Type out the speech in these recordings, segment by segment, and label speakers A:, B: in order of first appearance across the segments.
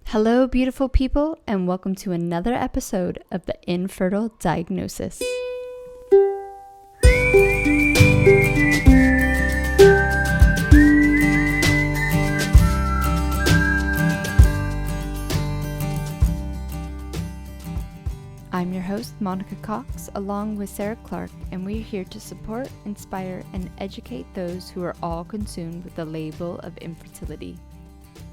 A: Hello, beautiful people, and welcome to another episode of the Infertile Diagnosis. I'm your host, Monica Cox, along with Sarah Clark, and we're here to support, inspire, and educate those who are all consumed with the label of infertility.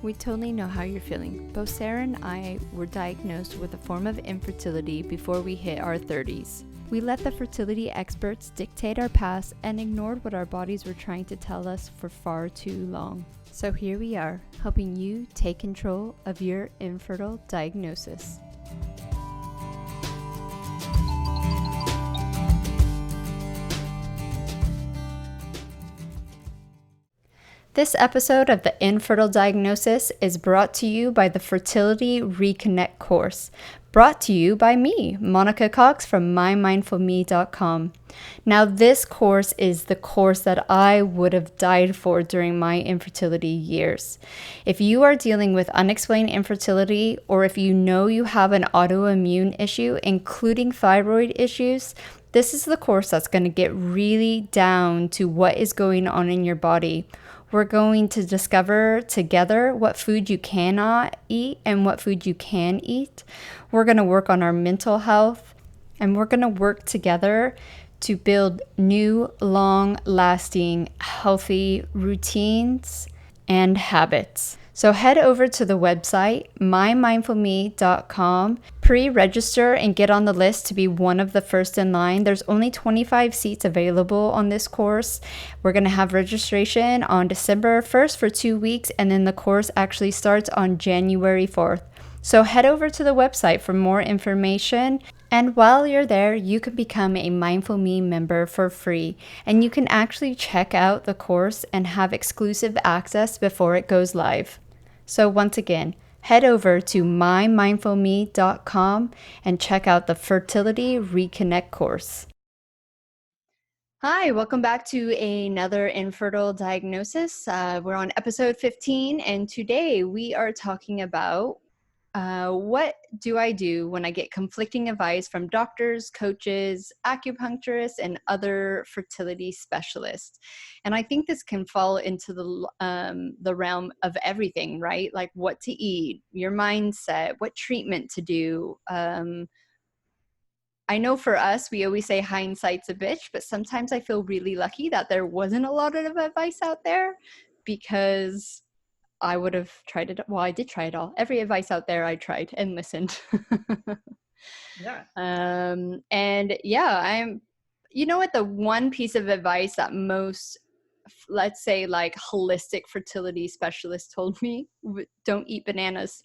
A: We totally know how you're feeling. Both Sarah and I were diagnosed with a form of infertility before we hit our 30s. We let the fertility experts dictate our past and ignored what our bodies were trying to tell us for far too long. So here we are, helping you take control of your infertile diagnosis. This episode of the Infertile Diagnosis is brought to you by the Fertility Reconnect course, brought to you by me, Monica Cox from mymindfulme.com. Now, this course is the course that I would have died for during my infertility years. If you are dealing with unexplained infertility, or if you know you have an autoimmune issue, including thyroid issues, this is the course that's going to get really down to what is going on in your body. We're going to discover together what food you cannot eat and what food you can eat. We're going to work on our mental health, and we're going to work together to build new, long-lasting, healthy routines and habits. So head over to the website, mymindfulme.com, pre-register and get on the list to be one of the first in line. There's only 25 seats available on this course. We're going to have registration on December 1st for 2 weeks, and then the course actually starts on January 4th. So head over to the website for more information. And while you're there, you can become a Mindful Me member for free. And you can actually check out the course and have exclusive access before it goes live. So once again, head over to mymindfulme.com and check out the Fertility Reconnect course. Hi, welcome back to another infertile diagnosis. We're on episode 15, and today we are talking about what do I do when I get conflicting advice from doctors, coaches, acupuncturists, and other fertility specialists? And I think this can fall into the realm of everything, right? Like what to eat, your mindset, what treatment to do. I know for us, we always say hindsight's a bitch, but sometimes I feel really lucky that there wasn't a lot of advice out there, because I would have tried it. Well, I did try it all. Every advice out there, I tried and listened.
B: Yeah.
A: And yeah, you know what, the one piece of advice that most, let's say like holistic fertility specialists told me, don't eat bananas.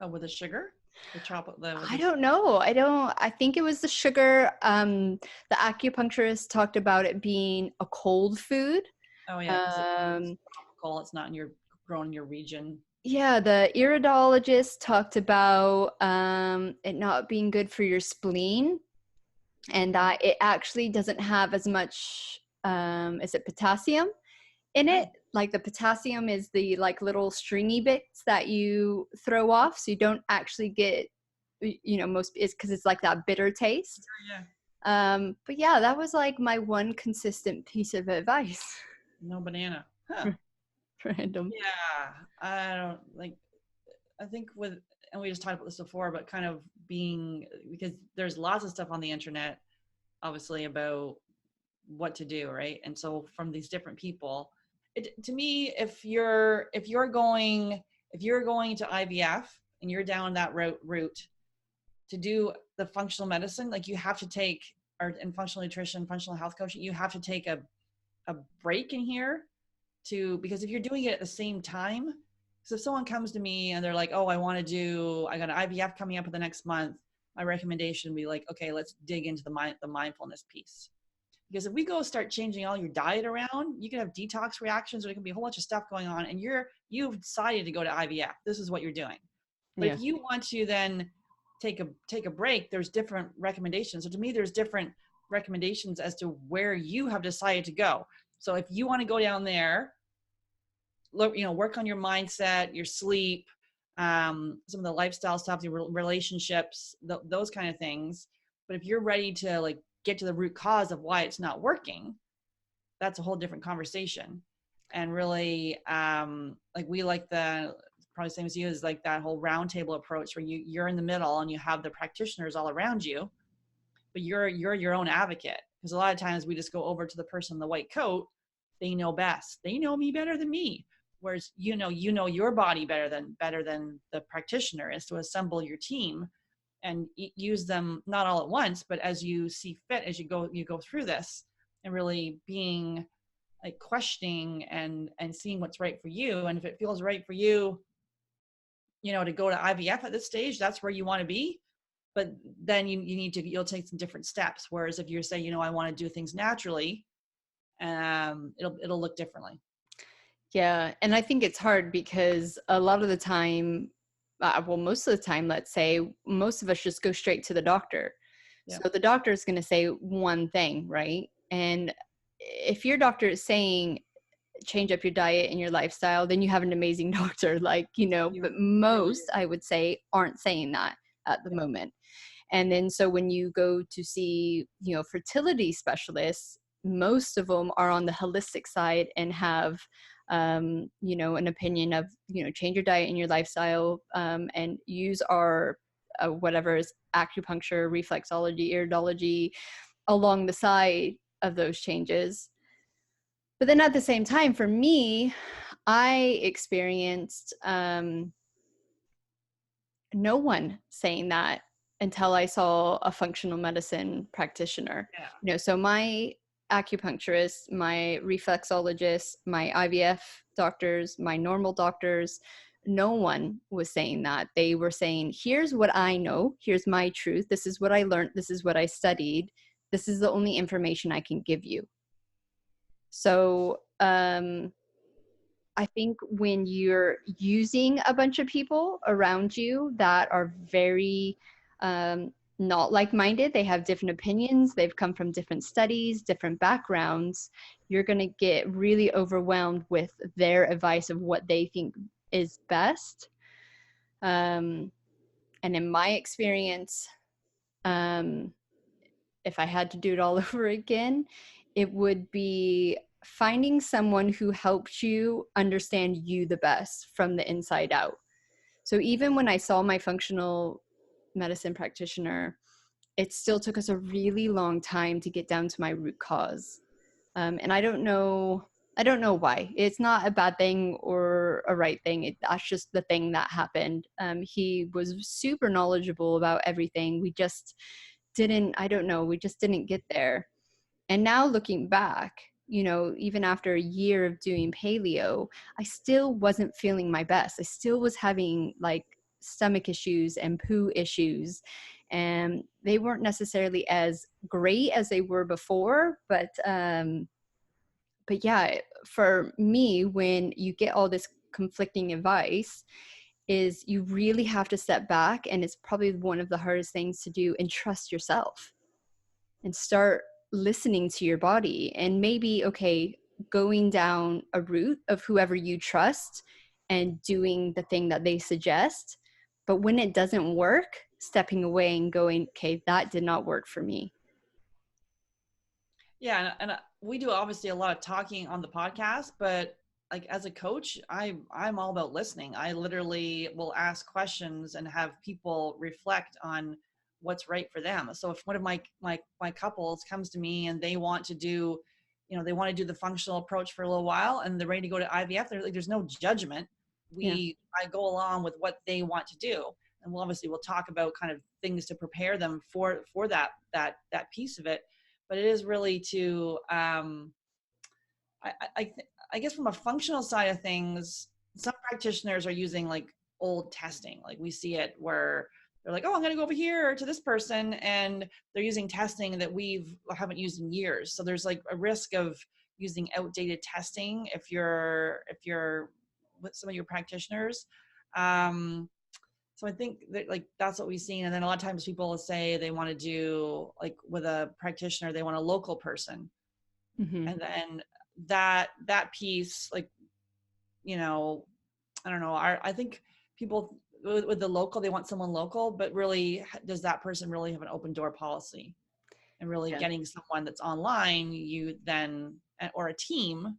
B: Oh, with the sugar, the chocolate.
A: I don't know. I think it was the sugar. The acupuncturist talked about it being a cold food.
B: Oh yeah, because it's tropical. It's not in your grown in your region.
A: Yeah, the iridologist talked about it not being good for your spleen, and that it actually doesn't have as much, is it potassium in it? Like the potassium is the like little stringy bits that you throw off, so you don't actually get, most is because it's like that bitter taste.
B: Yeah.
A: But yeah, that was like my one consistent piece of advice.
B: No banana. Huh.
A: Random.
B: Yeah. I don't like. I think and we just talked about this before, but kind of being, because there's lots of stuff on the internet, obviously, about what to do, right? And so from these different people, to me, if you're going to IVF and you're down that route to do the functional medicine, like you have to take, or in functional nutrition, functional health coaching, you have to take a break in here because if you're doing it at the same time, so if someone comes to me and they're like, oh, I got an IVF coming up in the next month, my recommendation would be like, okay, let's dig into the mindfulness piece. Because if we go start changing all your diet around, you can have detox reactions, or there can be a whole bunch of stuff going on, and you've decided to go to IVF. This is what you're doing. But
A: Yeah.
B: if you want to then take a break, there's different recommendations. So to me, there's different recommendations as to where you have decided to go. So if you want to go down there, look, work on your mindset, your sleep, some of the lifestyle stuff, the relationships, those kind of things. But if you're ready to like get to the root cause of why it's not working, that's a whole different conversation. And really, like we like the probably same as you is like that whole roundtable approach where you're in the middle and you have the practitioners all around you, but you're your own advocate. Because a lot of times we just go over to the person in the white coat. They know best. They know me better than me. Whereas you know your body better than the practitioner is, to assemble your team and use them not all at once, but as you see fit, as you go through this, and really being like questioning and seeing what's right for you. And if it feels right for you, to go to IVF at this stage, that's where you want to be. But then you'll take some different steps. Whereas if you're saying, I want to do things naturally, it'll look differently.
A: Yeah, and I think it's hard because a lot of the time, well, most of the time, let's say, most of us just go straight to the doctor.
B: Yeah.
A: So the doctor is going to say one thing, right? And if your doctor is saying change up your diet and your lifestyle, then you have an amazing doctor,
B: You
A: but
B: really
A: most,
B: do.
A: I would say, aren't saying that at the
B: Yeah.
A: moment. And then so when you go to see, fertility specialists, most of them are on the holistic side and have, an opinion of, change your diet and your lifestyle, and use our whatever is acupuncture, reflexology, iridology along the side of those changes. But then at the same time, for me, I experienced no one saying that until I saw a functional medicine practitioner.
B: Yeah.
A: So my acupuncturist, my reflexologist, my IVF doctors, my normal doctors, no one was saying that. They were saying, here's what I know, here's my truth, this is what I learned, this is what I studied, this is the only information I can give you. So I think when you're using a bunch of people around you that are very not like-minded, they have different opinions, they've come from different studies, different backgrounds, you're going to get really overwhelmed with their advice of what they think is best. And in my experience, um, if I had to do it all over again, it would be finding someone who helps you understand you the best from the inside out. So even when I saw my functional medicine practitioner, it still took us a really long time to get down to my root cause. And I don't know why. It's not a bad thing or a right thing. That's just the thing that happened. He was super knowledgeable about everything. We just didn't, I don't know, we just didn't get there. And now looking back, even after a year of doing paleo, I still wasn't feeling my best. I still was having like stomach issues and poo issues. And they weren't necessarily as great as they were before, but yeah, for me, when you get all this conflicting advice, is you really have to step back, and it's probably one of the hardest things to do, and trust yourself and start listening to your body. And maybe, okay, going down a route of whoever you trust and doing the thing that they suggest, but when it doesn't work, stepping away and going, okay, that did not work for me.
B: Yeah, and we do obviously a lot of talking on the podcast, but like as a coach, I'm all about listening. I literally will ask questions and have people reflect on what's right for them. So if one of my couples comes to me and they want to do, they want to do the functional approach for a little while and they're ready to go to IVF, there's no judgment.
A: Yeah.
B: I go along with what they want to do, and we'll talk about kind of things to prepare them for that piece of it. But it is really to I, I, I guess from a functional side of things, some practitioners are using like old testing. Like we see it where they're like, oh, I'm going to go over here to this person, and they're using testing that we haven't used in years. So there's like a risk of using outdated testing if you're with some of your practitioners. So I think that like that's what we've seen. And then a lot of times people will say they want to do like with a practitioner, they want a local person.
A: Mm-hmm.
B: And then that piece, like, I don't know, I think people with the local, they want someone local, but really, does that person really have an open door policy? And really
A: Yeah.
B: getting someone that's online, you then, or a team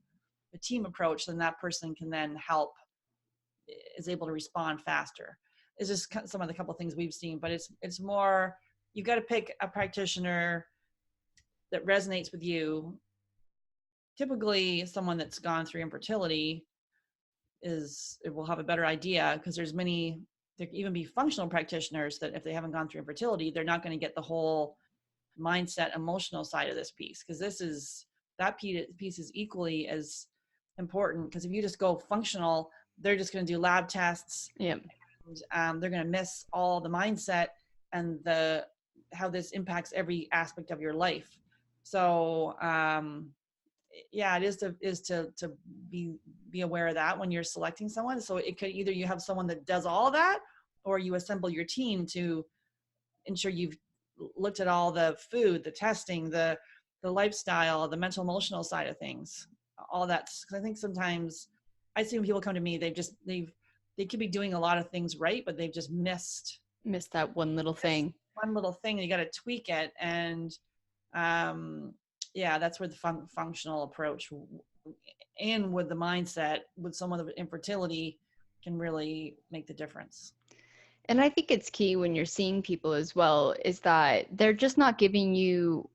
B: approach, then that person can then help, is able to respond faster. It's just some of the couple of things we've seen, but it's more, you've got to pick a practitioner that resonates with you. Typically, someone that's gone through infertility it will have a better idea, because there can even be functional practitioners that if they haven't gone through infertility, they're not going to get the whole mindset, emotional side of this piece, because that piece is equally as important. Because if you just go functional, they're just going to do lab tests.
A: Yeah.
B: They're going to miss all the mindset and how this impacts every aspect of your life. So yeah, it is to be aware of that when you're selecting someone. So it could either you have someone that does all that, or you assemble your team to ensure you've looked at all the food, the testing, the lifestyle, the mental emotional side of things, all that. Because I think sometimes I see when people come to me, they could be doing a lot of things right, but they've just
A: Missed that one little thing.
B: one little thing. And you got to tweak it, and um, yeah, that's where the functional approach and with the mindset with someone with infertility can really make the difference.
A: And I think it's key when you're seeing people as well, is that they're just not giving you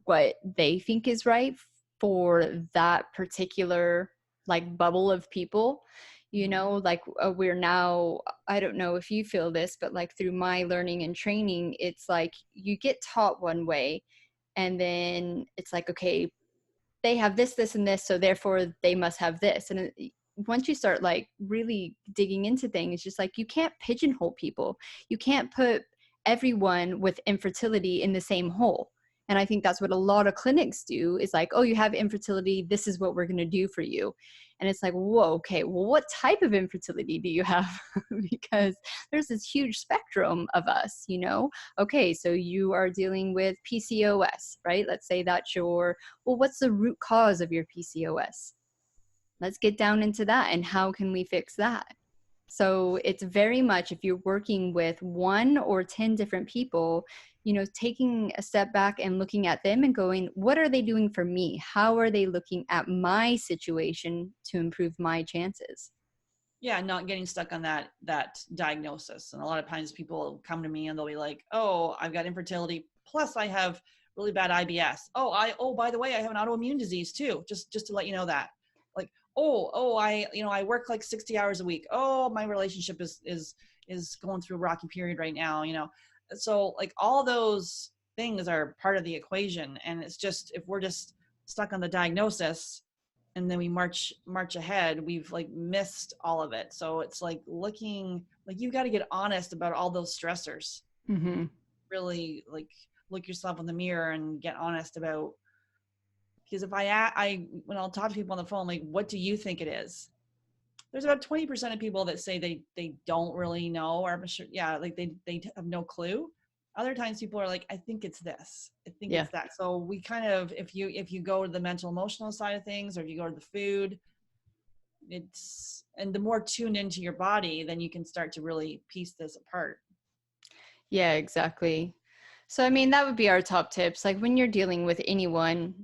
A: what they think is right for that particular like bubble of people. You know, like we're now, I don't know if you feel this, but like through my learning and training, it's like you get taught one way, and then it's like, okay, they have this, this, and this, so therefore they must have this. And once you start like really digging into things, it's just like you can't pigeonhole people. You can't put everyone with infertility in the same hole. And I think that's what a lot of clinics do, is like, oh, you have infertility, this is what we're going to do for you. And it's like, whoa, okay, well, what type of infertility do you have? Because there's this huge spectrum of us, you know? Okay, so you are dealing with PCOS, right? Let's say that's your, well, what's the root cause of your PCOS? Let's get down into that, and how can we fix that? So it's very much, if you're working with 1 or 10 different people, you know, taking a step back and looking at them and going, what are they doing for me? How are they looking at my situation to improve my chances?
B: Yeah, not getting stuck on that diagnosis. And a lot of times people come to me and they'll be like, oh, I've got infertility, plus I have really bad IBS. Oh, by the way, I have an autoimmune disease too, just to let you know that. Like, I work like 60 hours a week. Oh, my relationship is going through a rocky period right now, so like all those things are part of the equation. And it's just, if we're just stuck on the diagnosis and then we march ahead, we've like missed all of it. So it's like looking, like you've got to get honest about all those stressors.
A: Mm-hmm.
B: Really like look yourself in the mirror and get honest about, because if I when I'll talk to people on the phone, like, what do you think it is? There's about 20% of people that say they don't really know, or I'm sure, yeah, like they have no clue. Other times people are like, I think it's this, I think
A: Yeah.
B: it's that. So we kind of, if you go to the mental emotional side of things, or if you go to the food, and the more tuned into your body, then you can start to really piece this apart.
A: Yeah, exactly. So, I mean, that would be our top tips. Like when you're dealing with anyone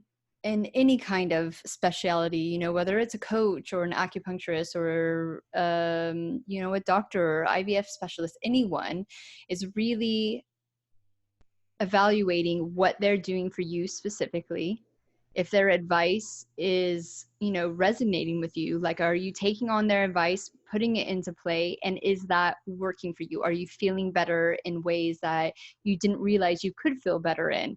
A: in any kind of specialty, you know, whether it's a coach or an acupuncturist or, you know, a doctor or IVF specialist, anyone, is really evaluating what they're doing for you specifically. If their advice is, you know, resonating with you, like, are you taking on their advice, putting it into play, and is that working for you? Are you feeling better in ways that you didn't realize you could feel better in?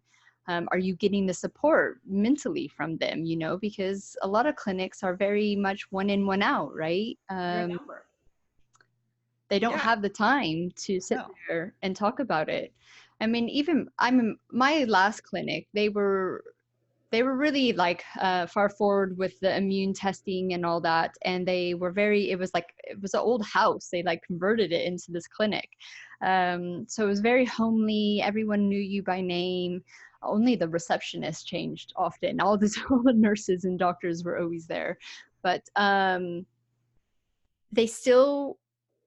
A: Are you getting the support mentally from them? You know, because a lot of clinics are very much one in, one out, right?
B: You're a number.
A: They don't
B: Yeah.
A: have the time to sit
B: No.
A: there and talk about it. I mean, even my last clinic, they were really like far forward with the immune testing and all that, and they were very, it was like, it was an old house, they like converted it into this clinic. So it was very homely, everyone knew you by name, only the receptionist changed often, all the nurses and doctors were always there. But they still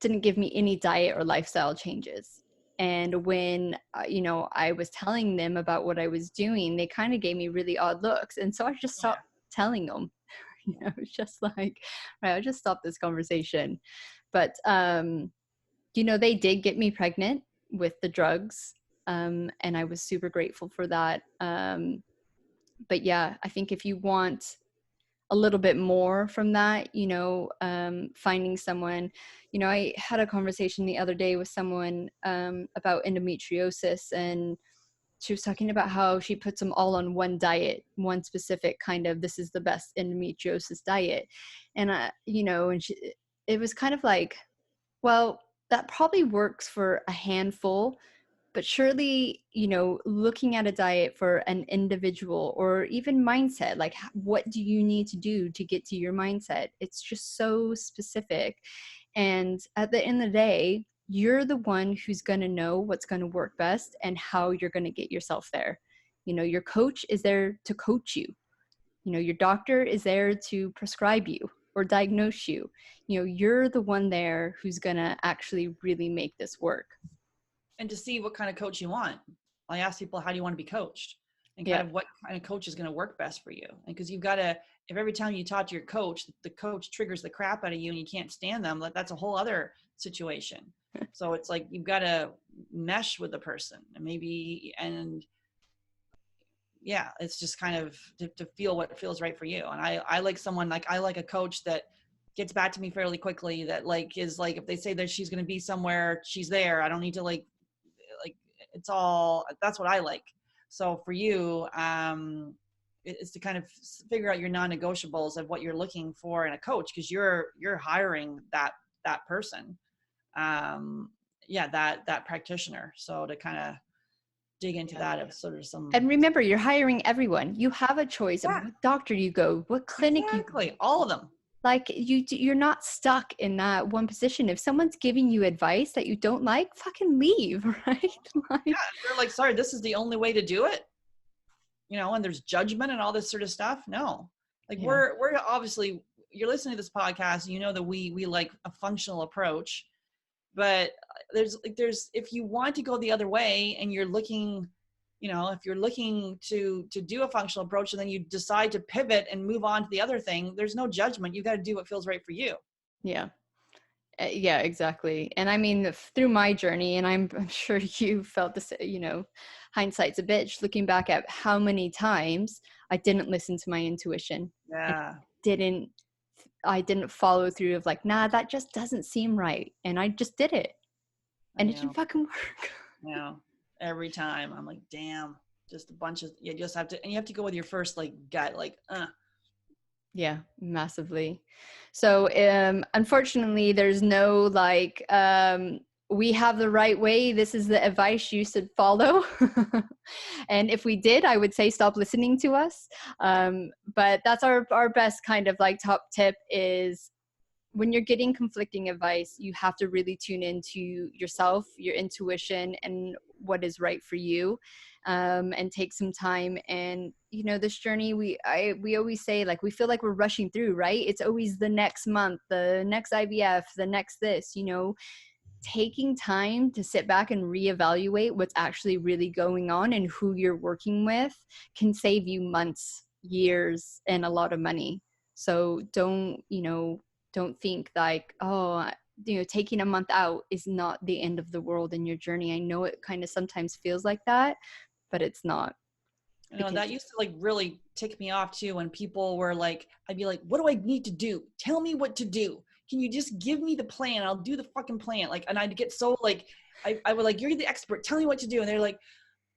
A: didn't give me any diet or lifestyle changes. And when, I was telling them about what I was doing, they kind of gave me really odd looks. And so I just
B: Oh, yeah.
A: stopped telling them.
B: Yeah.
A: It's just like, right, I'll just stop this conversation. But, they did get me pregnant with the drugs. And I was super grateful for that. But yeah, I think if you want a little bit more from that, finding someone, I had a conversation the other day with someone about endometriosis, and she was talking about how she puts them all on one diet, one specific kind of, this is the best endometriosis diet. And it was kind of like, well, that probably works for a handful, but surely, looking at a diet for an individual, or even mindset, like what do you need to do to get to your mindset? It's just so specific. And at the end of the day, you're the one who's going to know what's going to work best and how you're going to get yourself there. Your coach is there to coach you. Your doctor is there to prescribe you or diagnose you. You're the one there who's going to actually really make this work.
B: And to see what kind of coach you want. I ask people, how do you want to be coached? And kind
A: Yeah.
B: of what kind of coach is going to work best for you. And because you've got to, if every time you talk to your coach, the coach triggers the crap out of you and you can't stand them, that's a whole other situation. So it's like, you've got to mesh with the person, and maybe, and yeah, it's just kind of to feel what feels right for you. And I like someone, like, I like a coach that gets back to me fairly quickly, that like is like, if they say that she's going to be somewhere, she's there. I don't need to like it's all, that's what I like. So for you, it's to kind of figure out your non-negotiables of what you're looking for in a coach, because you're hiring that person, that practitioner. So to kind of dig into that of sort of some.
A: And remember, you're hiring everyone. You have a choice of
B: Yeah,
A: what doctor you go, what clinic you
B: exactly, all of them.
A: like. You're not stuck in that one position. If someone's giving you advice that you don't like, fucking leave, right?
B: Yeah, they're like, sorry, this is the only way to do it, and there's judgment and all this sort of stuff. No, like
A: Yeah.
B: we're obviously, you're listening to this podcast, that we like a functional approach, but there's if you want to go the other way and you're looking, if you're looking to do a functional approach and then you decide to pivot and move on to the other thing, there's no judgment. You got to do what feels right for you.
A: Yeah. Yeah, exactly. And I mean, through my journey, and I'm sure you felt this, hindsight's a bitch, looking back at how many times I didn't listen to my intuition.
B: Yeah,
A: Didn't I didn't follow through of like, nah, that just doesn't seem right. And I just did it.
B: I
A: And it didn't
B: know.
A: fucking work.
B: Every time I'm like, damn, just a bunch of, you just have to, and you have to go with your first like gut, like,
A: Yeah, massively. So, unfortunately, there's no like, we have the right way. This is the advice you should follow. And if we did, I would say stop listening to us. But that's our best kind of like top tip is, when you're getting conflicting advice, you have to really tune into yourself, your intuition, and what is right for you, and take some time. And this journey, we always say, like, we feel like we're rushing through, right? It's always the next month, the next IVF, the next this. Taking time to sit back and reevaluate what's actually really going on and who you're working with can save you months, years, and a lot of money. So don't think like, oh, taking a month out is not the end of the world in your journey. I know it kind of sometimes feels like that, but it's not.
B: that used to like really tick me off too, when people were like, I'd be like, what do I need to do? Tell me what to do. Can you just give me the plan? I'll do the fucking plan. Like, and I'd get so like, I would like, you're the expert. Tell me what to do. And they're like,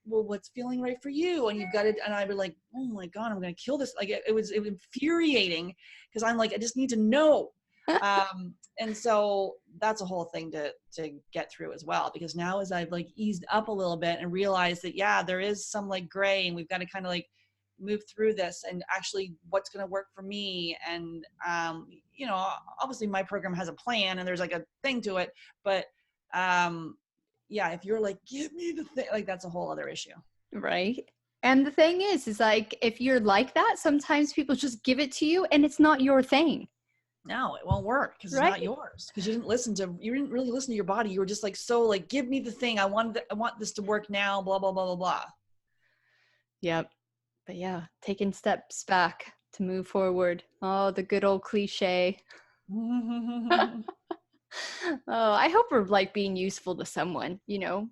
B: well, what's feeling right for you? And you've got it. And I'd be like, oh my God, I'm going to kill this. Like it was infuriating, because I'm like, I just need to know. And so that's a whole thing to get through as well, because now as I've like eased up a little bit and realized that, yeah, there is some like gray, and we've got to kind of like move through this and actually what's going to work for me. And, obviously my program has a plan and there's like a thing to it, but, yeah, if you're like, give me the thing, like that's a whole other issue.
A: Right. And the thing is like, if you're like that, sometimes people just give it to you and it's not your thing.
B: No, it won't work because it's
A: Right?
B: not yours. Because you didn't really listen to your body. You were just like, so like, give me the thing. I want this to work now, blah, blah, blah, blah, blah.
A: Yep. But yeah, taking steps back to move forward. Oh, the good old cliche. Oh, I hope we're like being useful to someone, you know?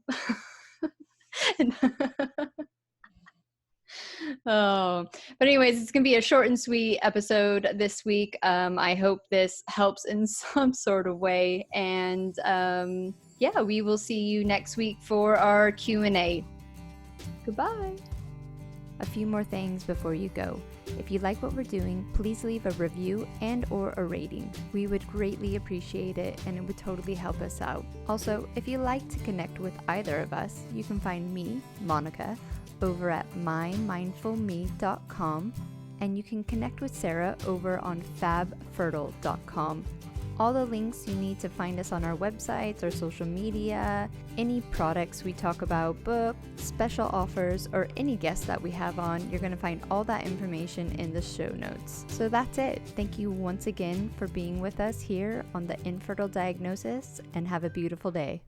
A: Oh, but anyways, it's gonna be a short and sweet episode this week. I hope this helps in some sort of way, and yeah, we will see you next week for our Q&A. Goodbye. A few more things before you go. If you like what we're doing, please leave a review and or a rating. We would greatly appreciate it, and it would totally help us out. Also, if you like to connect with either of us, you can find me, Monica, over at mymindfulme.com, and you can connect with Sarah over on fabfertile.com. All the links you need to find us on our websites, our social media, any products we talk about, book, special offers, or any guests that we have on, you're going to find all that information in the show notes. So that's it. Thank you once again for being with us here on the Infertile Diagnosis, and have a beautiful day.